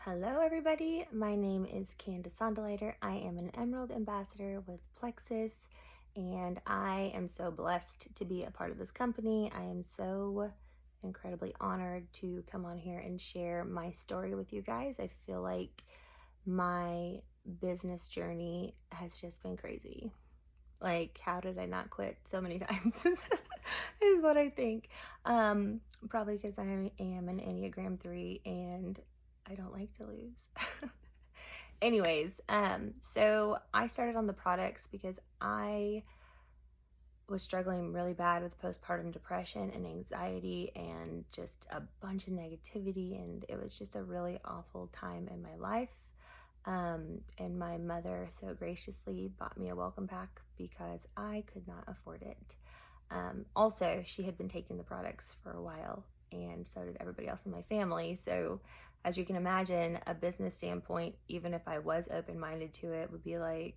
Hello everybody, my name is Candace Sonderleiter. I am an Emerald Ambassador with Plexus, and I am so blessed to be a part of this company. I am so incredibly honored to come on here and share my story with you guys. I feel like my business journey has just been crazy. Like, how did I not quit so many times is what I think. Probably because I am an enneagram 3 and I don't like to lose. Anyways, so I started on the products because I was struggling really bad with postpartum depression and anxiety and just a bunch of negativity, and it was just a really awful time in my life. And my mother so graciously bought me a welcome pack because I could not afford it. Also, she had been taking the products for a while, and so did everybody else in my family. So, as you can imagine, a business standpoint, even if I was open minded to it, would be like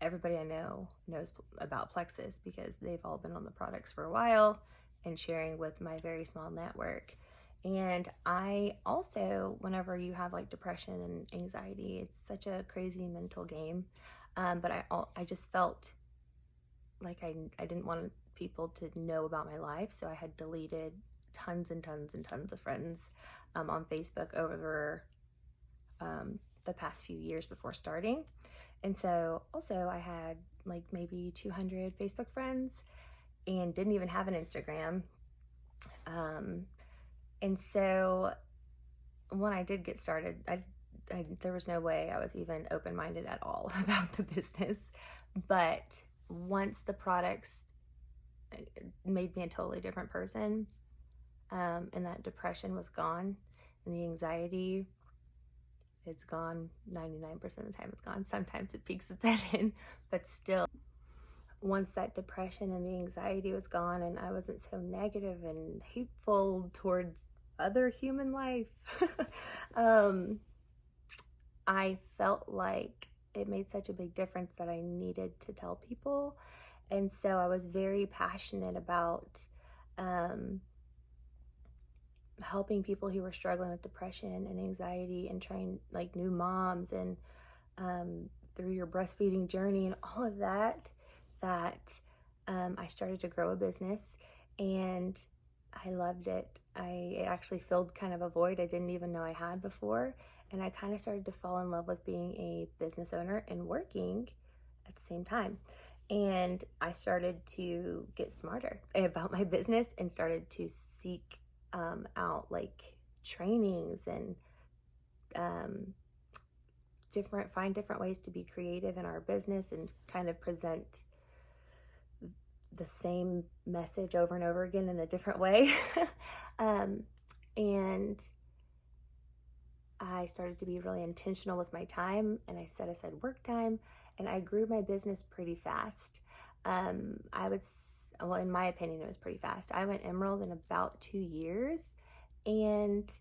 everybody I know knows about Plexus because they've all been on the products for a while and sharing with my very small network. And I also, whenever you have like depression and anxiety, it's such a crazy mental game. But I just felt like I didn't want people to know about my life, so I had deleted tons and tons and tons of friends on Facebook over the past few years before starting. And so also I had like maybe 200 Facebook friends and didn't even have an Instagram. And so when I did get started, there was no way I was even open-minded at all about the business. But once the products made me a totally different person, and that depression was gone, and the anxiety, it's gone 99% of the time. It's gone. Sometimes it peeks its head in, but still, once that depression and the anxiety was gone, and I wasn't so negative and hateful towards other human life, I felt like it made such a big difference that I needed to tell people. And so I was very passionate about helping people who were struggling with depression and anxiety and trying, like, new moms and through your breastfeeding journey and all of that, I started to grow a business, and I loved it. It actually filled kind of a void I didn't even know I had before, and I kind of started to fall in love with being a business owner and working at the same time. And I started to get smarter about my business and started to seek out like trainings and find different ways to be creative in our business and kind of present the same message over and over again in a different way. And I started to be really intentional with my time, and I set aside work time, and I grew my business pretty fast. Well, in my opinion, it was pretty fast. I went Emerald in about 2 years, and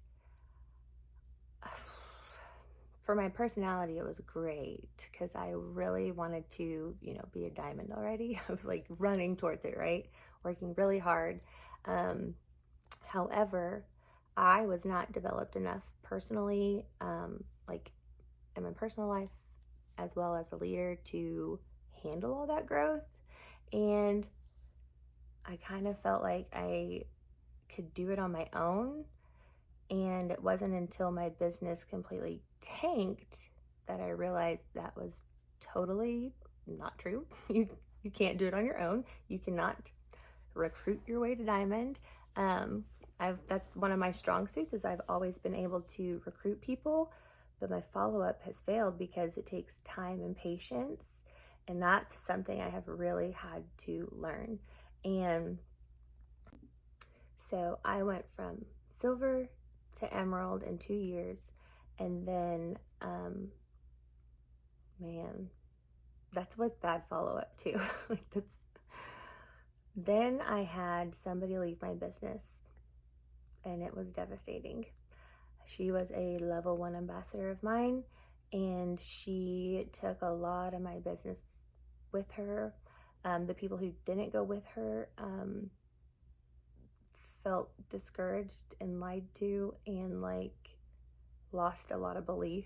for my personality, it was great because I really wanted to, be a diamond already. I was like running towards it, right? Working really hard. However, I was not developed enough personally, like in my personal life, as well as a leader, to handle all that growth. And I kind of felt like I could do it on my own. And it wasn't until my business completely tanked that I realized that was totally not true. You can't do it on your own. You cannot recruit your way to diamond. That's one of my strong suits, is I've always been able to recruit people, but my follow-up has failed because it takes time and patience, and that's something I have really had to learn. And so I went from silver to emerald in 2 years, and then man, that's with bad follow-up too. Then I had somebody leave my business, and it was devastating. She was a level 1 ambassador of mine, and she took a lot of my business with her. The people who didn't go with her felt discouraged and lied to and like lost a lot of belief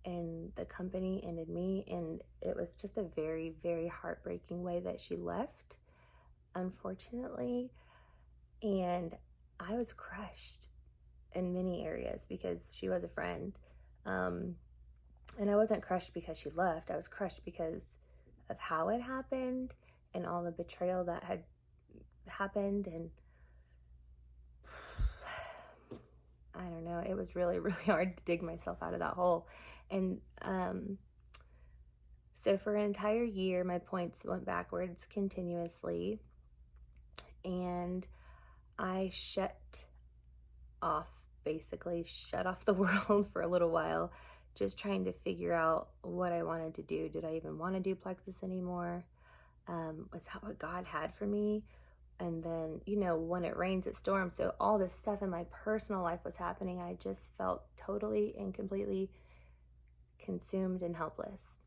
in the company and in me, and it was just a very, very heartbreaking way that she left, unfortunately. And I was crushed in many areas because she was a friend. And I wasn't crushed because she left. I was crushed because of how it happened and all the betrayal that had happened. And I don't know, it was really, really hard to dig myself out of that hole. And so for an entire year, my points went backwards continuously. And I basically shut off the world for a little while, just trying to figure out what I wanted to do. Did I even want to do Plexus anymore? Was that what God had for me? And then, when it rains, it storms. So all this stuff in my personal life was happening. I just felt totally and completely consumed and helpless.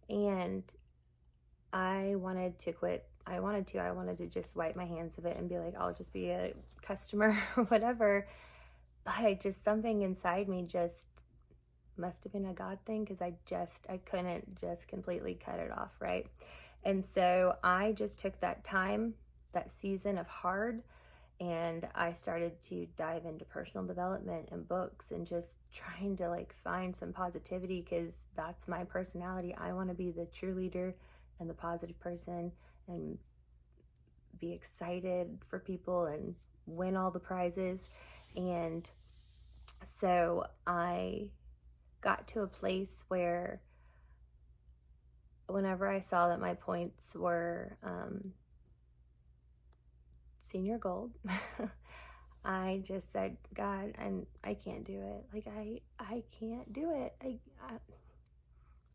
And I wanted to quit. I wanted to just wipe my hands of it and be like, I'll just be a customer or whatever. But something inside me just must have been a God thing, because I couldn't just completely cut it off, right? And so I just took that time, that season of hard, and I started to dive into personal development and books and just trying to find some positivity, because that's my personality. I want to be the cheerleader and the positive person and be excited for people and win all the prizes. And so I got to a place where whenever I saw that my points were senior gold, I just said, God, I can't do it. I can't do it.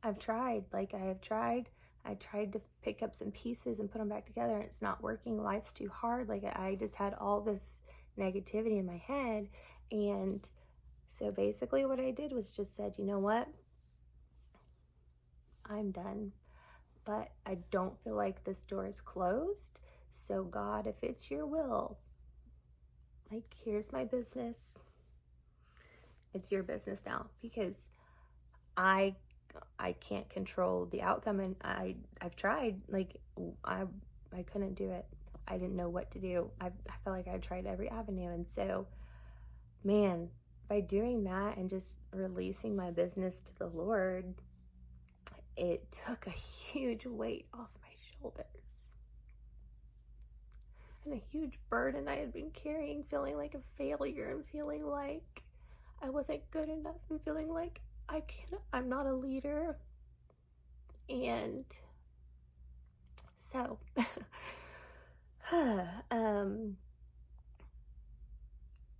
I've tried. I tried to pick up some pieces and put them back together, and it's not working. Life's too hard. I just had all this negativity in my head. And so basically what I did was just said, you know what? I'm done. But I don't feel like this door is closed. So God, if it's your will, here's my business. It's your business now, because I can't control the outcome, and I've tried. I couldn't do it. I didn't know what to do. I felt like I tried every avenue. And so, man, by doing that and just releasing my business to the Lord, it took a huge weight off my shoulders. And a huge burden I had been carrying, feeling like a failure and feeling like I wasn't good enough and feeling like I'm not a leader. And so,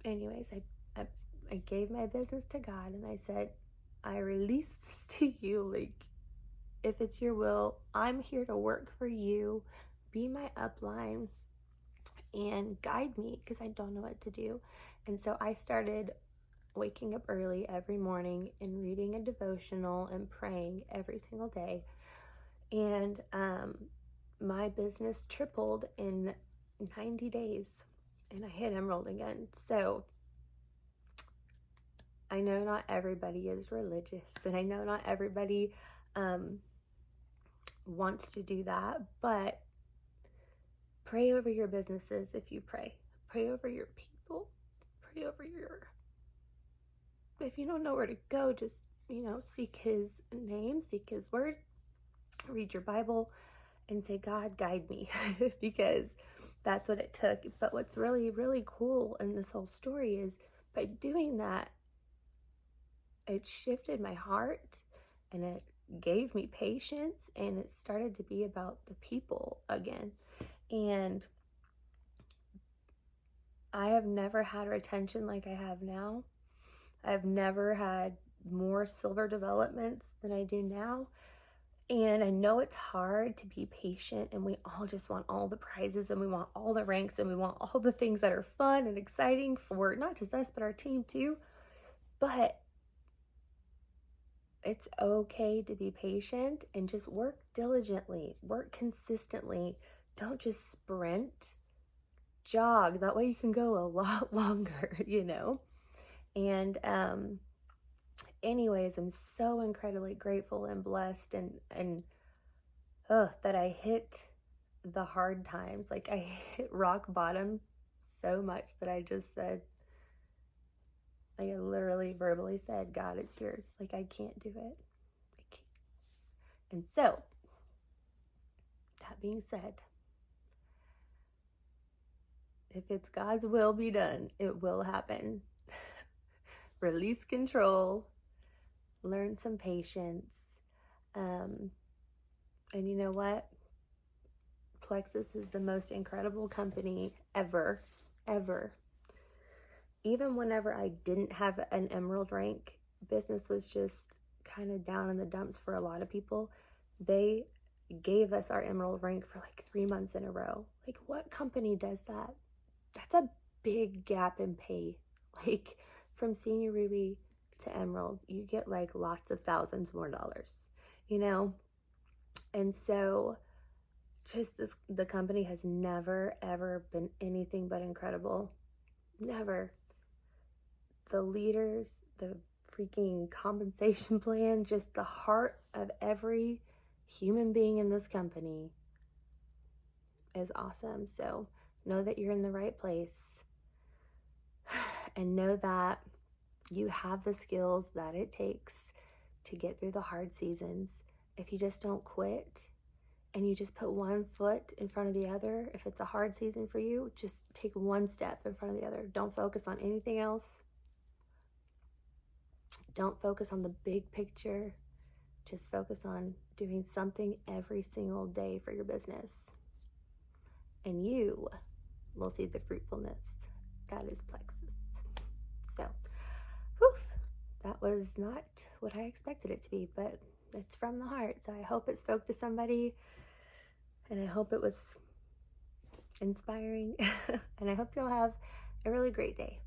anyways, I gave my business to God, and I said, I release this to you. If it's your will, I'm here to work for you. Be my upline and guide me, because I don't know what to do. And so I started waking up early every morning and reading a devotional and praying every single day. And my business tripled in 90 days, and I hit Emerald again. So I know not everybody is religious, and I know not everybody wants to do that, but pray over your businesses. If you pray over your people, pray over if you don't know where to go, just seek his name, seek his word, read your Bible, and say, God, guide me, because that's what it took. But what's really, really cool in this whole story is, by doing that, it shifted my heart, and it gave me patience, and it started to be about the people again. And I have never had retention like I have now. I've never had more silver developments than I do now. And I know it's hard to be patient, and we all just want all the prizes, and we want all the ranks, and we want all the things that are fun and exciting for not just us, but our team too. But it's okay to be patient and just work diligently, work consistently. Don't just sprint, jog. That way you can go a lot longer, And anyways, I'm so incredibly grateful and blessed and that I hit the hard times. Like I hit rock bottom so much that I just said, like I literally verbally said, God, it's yours. Like I can't do it. I can't. And so, that being said, if it's God's will be done, it will happen. Release control, learn some patience. And you know what? Plexus is the most incredible company ever, ever. Even whenever I didn't have an emerald rank, business was just kind of down in the dumps for a lot of people. They gave us our emerald rank for like 3 months in a row. Like, what company does that? That's a big gap in pay. Like, from senior ruby to emerald, you get like lots of thousands more dollars, you know? And so just the company has never ever been anything but incredible. Never. The leaders, the freaking compensation plan, just the heart of every human being in this company is awesome. So know that you're in the right place and know that you have the skills that it takes to get through the hard seasons. If you just don't quit and you just put one foot in front of the other, if it's a hard season for you, just take one step in front of the other. Don't focus on anything else. Don't focus on the big picture. Just focus on doing something every single day for your business. And you will see the fruitfulness that is Plexus. So, that was not what I expected it to be, but it's from the heart. So I hope it spoke to somebody, and I hope it was inspiring, and I hope you'll have a really great day.